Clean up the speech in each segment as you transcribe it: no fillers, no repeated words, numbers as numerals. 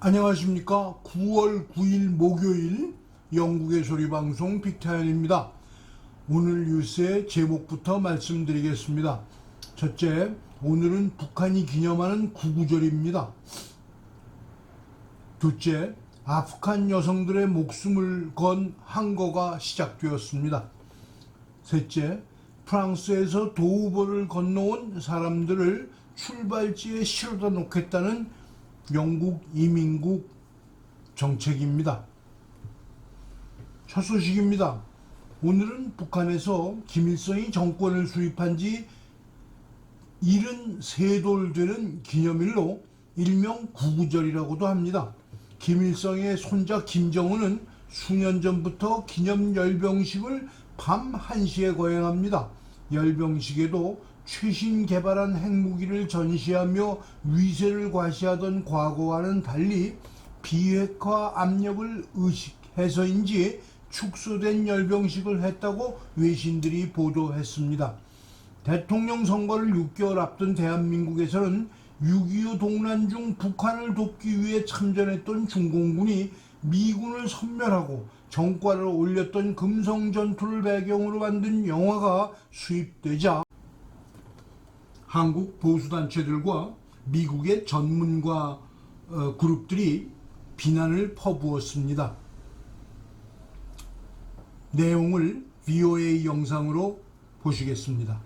안녕하십니까. 9월 9일 목요일 영국의 소리방송 빅타연입니다. 오늘 뉴스의 제목부터 말씀드리겠습니다. 첫째, 오늘은 북한이 기념하는 구구절입니다. 둘째, 아프간 여성들의 목숨을 건 항거가 시작되었습니다. 셋째, 프랑스에서 도우버를 건너온 사람들을 출발지에 실어다 놓겠다는 영국 이민국 정책입니다. 첫 소식입니다. 오늘은 북한에서 김일성이 정권을 수립한 지 73돌 되는 기념일로 일명 구구절이라고도 합니다. 김일성의 손자 김정은은 수년 전부터 기념 열병식을 밤 1시에 거행합니다. 열병식에도 최신 개발한 핵무기를 전시하며 위세를 과시하던 과거와는 달리 비핵화 압력을 의식해서인지 축소된 열병식을 했다고 외신들이 보도했습니다. 대통령 선거를 6개월 앞둔 대한민국에서는 6.25 동란 중 북한을 돕기 위해 참전했던 중공군이 미군을 섬멸하고 정과를 올렸던 금성 전투를 배경으로 만든 영화가 수입되자 한국 보수단체들과 미국의 전문가 그룹들이 비난을 퍼부었습니다. 내용을 VOA 영상으로 보시겠습니다.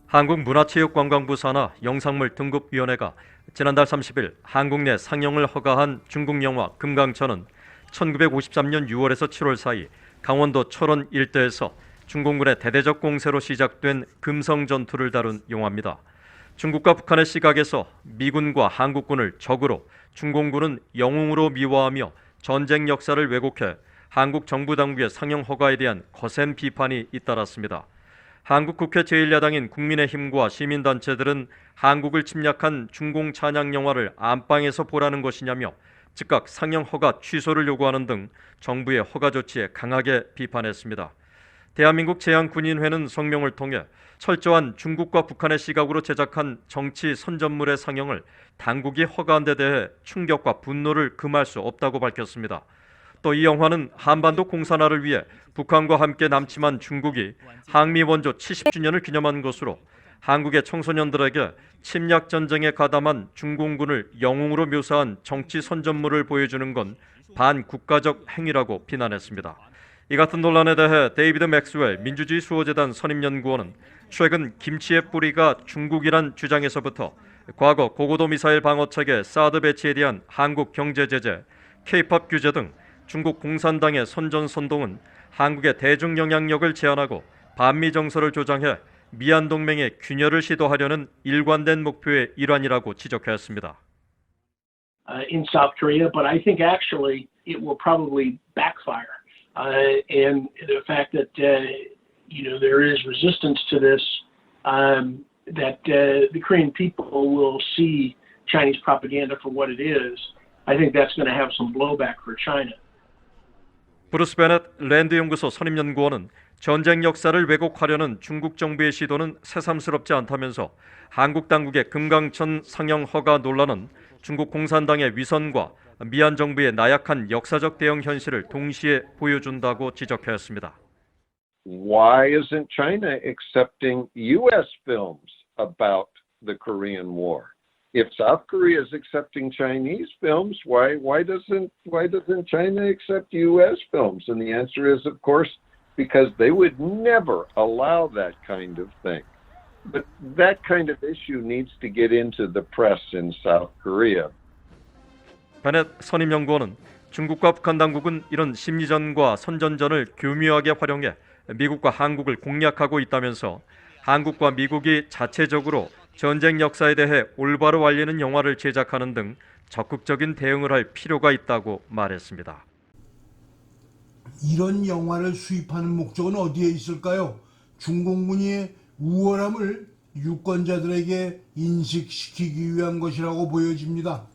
한국문화체육관광부 산하 영상물 등급위원회가 지난달 30일 한국 내 상영을 허가한 중국 영화 금강천은 1953년 6월에서 7월 사이 강원도 철원 일대에서 중공군의 대대적 공세로 시작된 금성 전투를 다룬 영화입니다. 중국과 북한의 시각에서 미군과 한국군을 적으로, 중공군은 영웅으로 미화하며 전쟁 역사를 왜곡해 한국 정부 당국의 상영 허가에 대한 거센 비판이 잇따랐습니다. 한국 국회 제1야당인 국민의힘과 시민단체들은 한국을 침략한 중공 찬양 영화를 안방에서 보라는 것이냐며 즉각 상영 허가 취소를 요구하는 등 정부의 허가 조치에 강하게 비판했습니다. 대한민국 제한군인회는 성명을 통해 철저한 중국과 북한의 시각으로 제작한 정치 선전물의 상영을 당국이 허가한 데 대해 충격과 분노를 금할 수 없다고 밝혔습니다. 또 이 영화는 한반도 공산화를 위해 북한과 함께 남침한 중국이 항미 원조 70주년을 기념한 것으로 한국의 청소년들에게 침략 전쟁에 가담한 중공군을 영웅으로 묘사한 정치 선전물을 보여주는 건 반국가적 행위라고 비난했습니다. 이 같은 논란에 대해 데이비드 맥스웰 민주주의 수호재단 선임연구원은 최근 김치의 뿌리가 중국이란 주장에서부터 과거 고고도 미사일 방어체계 사드 배치에 대한 한국 경제 제재, K-팝 규제 등 중국 공산당의 선전선동은 한국의 대중 영향력을 제한하고 반미 정서를 조장해 미한 동맹의 균열을 시도하려는 일관된 목표의 일환이라고 지적하였습니다. In South Korea, but I think actually it will probably backfire. And the fact that there is resistance to this, that the Korean people will see Chinese propaganda for what it is, I think that's going to have some blowback for China. 브루스 베넷 랜드 연구소 선임연구원은 전쟁 역사를 왜곡하려는 중국 정부의 시도는 새삼스럽지 않다면서 한국 당국의 금강천 상영 허가 논란은 중국 공산당의 위선과 미얀 정부의 나약한 역사적 대응 현실을 동시에 보여준다고 지적하였습니다. Why isn't China accepting U.S. films about the Korean War? If South Korea is accepting Chinese films, why doesn't China accept U.S. films? And the answer is, of course, because they would never allow that kind of thing. But that kind of issue needs to get into the press in South Korea. 베넷 선임연구원은 중국과 북한 당국은 이런 심리전과 선전전을 교묘하게 활용해 미국과 한국을 공략하고 있다면서 한국과 미국이 자체적으로 전쟁 역사에 대해 올바로 알리는 영화를 제작하는 등 적극적인 대응을 할 필요가 있다고 말했습니다. 이런 영화를 수입하는 목적은 어디에 있을까요? 중공군의 우월함을 유권자들에게 인식시키기 위한 것이라고 보여집니다.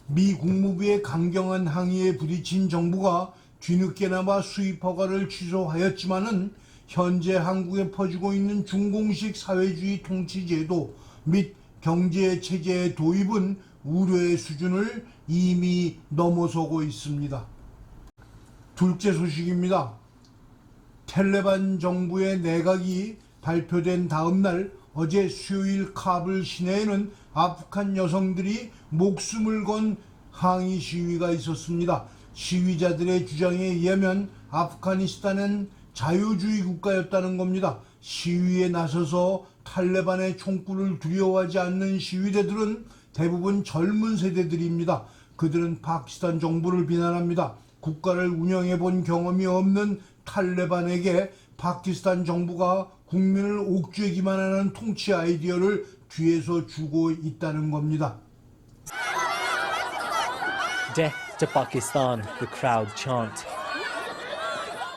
미 국무부의 강경한 항의에 부딪힌 정부가 뒤늦게나마 수입 허가를 취소하였지만은 현재 한국에 퍼지고 있는 중공식 사회주의 통치제도 및 경제 체제의 도입은 우려의 수준을 이미 넘어서고 있습니다. 둘째 소식입니다. 텔레반 정부의 내각이 발표된 다음 날 어제 수요일 카불 시내에는 아프간 여성들이 목숨을 건 항의 시위가 있었습니다. 시위자들의 주장에 의하면 아프가니스탄은 자유주의 국가였다는 겁니다. 시위에 나서서 탈레반의 총구를 두려워하지 않는 시위대들은 대부분 젊은 세대들입니다. 그들은 파키스탄 정부를 비난합니다. 국가를 운영해 본 경험이 없는 탈레반에게 파키스탄 정부가 국민을 옥죄기만 하는 통치 아이디어를 뒤에서 주고 있다는 겁니다. Death to Pakistan, the crowd chant.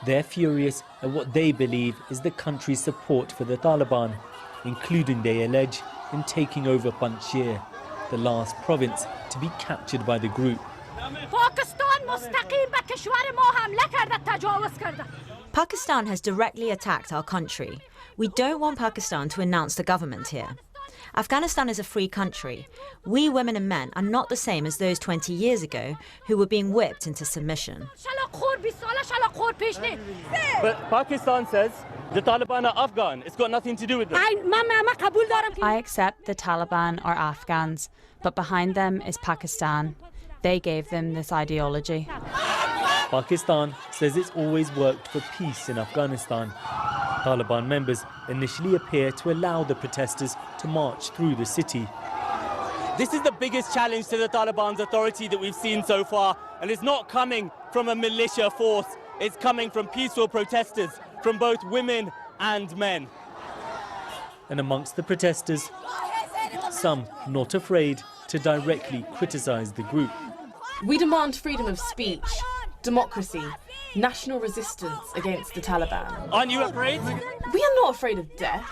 They're furious at what they believe is the country's support for the Taliban, including, they allege, in taking over Panjshir, the last province to be captured by the group. Pakistan has directly attacked our country. We don't want Pakistan to announce the government here. Afghanistan is a free country. We women and men are not the same as those 20 years ago who were being whipped into submission. But Pakistan says the Taliban are Afghan. It's got nothing to do with it. I accept the Taliban are Afghans, but behind them is Pakistan. They gave them this ideology. Pakistan says it's always worked for peace in Afghanistan. Taliban members initially appear to allow the protesters to march through the city. This is the biggest challenge to the Taliban's authority that we've seen so far, and it's not coming from a militia force. It's coming from peaceful protesters, from both women and men. And amongst the protesters, some not afraid to directly criticize the group. We demand freedom of speech, democracy, national resistance against the Taliban. Aren't you afraid? We are not afraid of death.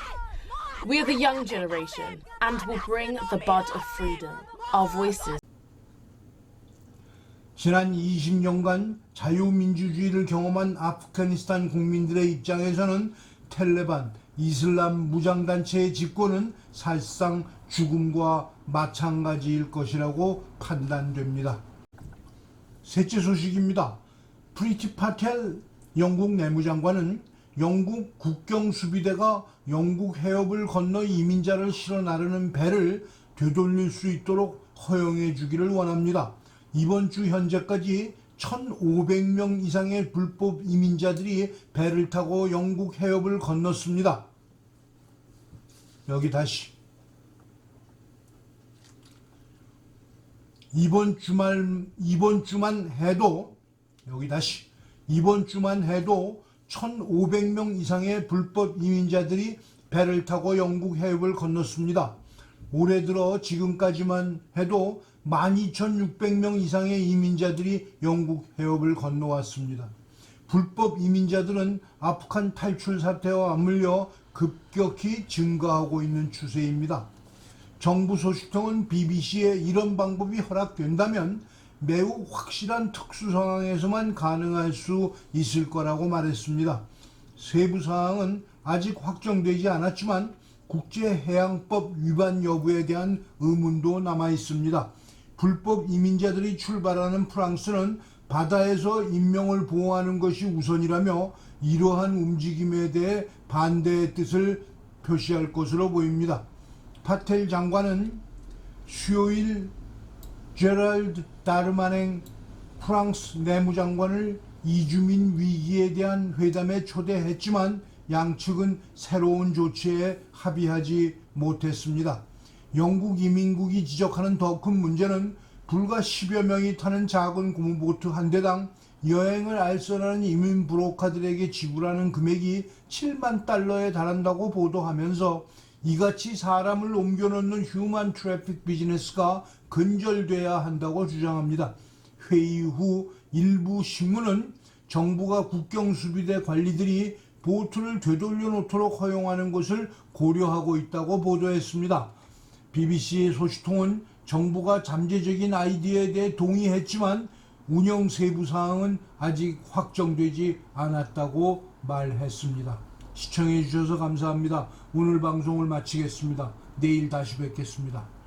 We are the young generation and will bring the bud of freedom, our voices. 지난 20년간 자유민주주의를 경험한 아프가니스탄 국민들의 입장에서는 텔레반, 이슬람 무장단체의 집권은 사실상 죽음과 마찬가지일 것이라고 판단됩니다. 셋째 소식입니다. 프리티 파텔 영국 내무장관은 영국 국경수비대가 영국 해협을 건너 이민자를 실어 나르는 배를 되돌릴 수 있도록 허용해 주기를 원합니다. 이번 주 현재까지 1,500명 이상의 불법 이민자들이 배를 타고 영국 해협을 건넜습니다. 여기 다시 이번 주만 해도 1,500명 이상의 불법 이민자들이 배를 타고 영국 해협을 건넜습니다. 올해 들어 지금까지만 해도 12,600명 이상의 이민자들이 영국 해협을 건너왔습니다. 불법 이민자들은 아프간 탈출 사태와 맞물려 급격히 증가하고 있는 추세입니다. 정부 소식통은 BBC에 이런 방법이 허락된다면 매우 확실한 특수 상황에서만 가능할 수 있을 거라고 말했습니다. 세부 사항은 아직 확정되지 않았지만 국제해양법 위반 여부에 대한 의문도 남아 있습니다. 불법 이민자들이 출발하는 프랑스는 바다에서 인명을 보호하는 것이 우선이라며 이러한 움직임에 대해 반대의 뜻을 표시할 것으로 보입니다. 파텔 장관은 수요일 제랄드 다르마냉 프랑스 내무장관을 이주민 위기에 대한 회담에 초대했지만 양측은 새로운 조치에 합의하지 못했습니다. 영국 이민국이 지적하는 더 큰 문제는 불과 10여 명이 타는 작은 고무보트 한 대당 여행을 알선하는 이민 브로커들에게 지불하는 금액이 7만 달러에 달한다고 보도하면서 이같이 사람을 옮겨놓는 휴먼 트래픽 비즈니스가 근절돼야 한다고 주장합니다. 회의 후 일부 신문은 정부가 국경수비대 관리들이 보트를 되돌려 놓도록 허용하는 것을 고려하고 있다고 보도했습니다. BBC의 소식통은 정부가 잠재적인 아이디어에 대해 동의했지만 운영 세부 사항은 아직 확정되지 않았다고 말했습니다. 시청해 주셔서 감사합니다. 오늘 방송을 마치겠습니다. 내일 다시 뵙겠습니다.